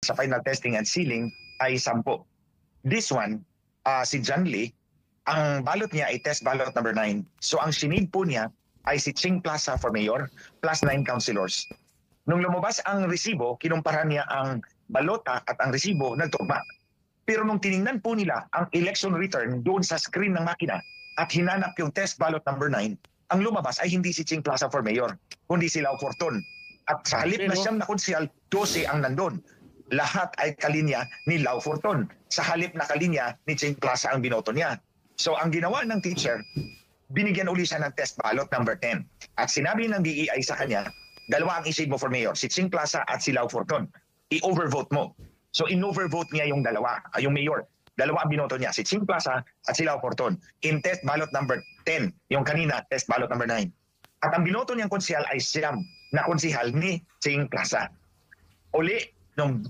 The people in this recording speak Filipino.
sa final testing and sealing ay 10. This one, si John Lee, ang balot niya ay test ballot number 9. So ang sinid po niya ay si Ching Plaza for mayor plus 9 councilors. Nung lumabas ang resibo, kinumpara niya ang balota at ang resibo, nagtugma. Pero nung tiningnan po nila ang election return doon sa screen ng makina at hinanap yung test ballot number 9, ang lumabas ay hindi si Ching Plaza for mayor, kundi si Lau Fortun. At sa halip na siyam na konsyal, 12 ang nandun. Lahat ay kalinya ni Lau Fortun. Sa halip na kalinya ni Ching Plaza ang binoto niya. So ang ginawa ng teacher, binigyan uli siya ng test ballot number 10. At sinabi ng DEI sa kanya, dalawa ang isig mo for mayor, si Ching Plaza at si Lau Fortun. I-overvote mo. So in-overvote niya yung dalawa, yung mayor. Dalawa ang binoto niya, si Ching Plaza at si Lau Fortun. In test ballot number 10, yung kanina, test ballot number 9. At ang binoto niyang konsyal ay siyam na konsihal ni Ching Plaza. Uli, nung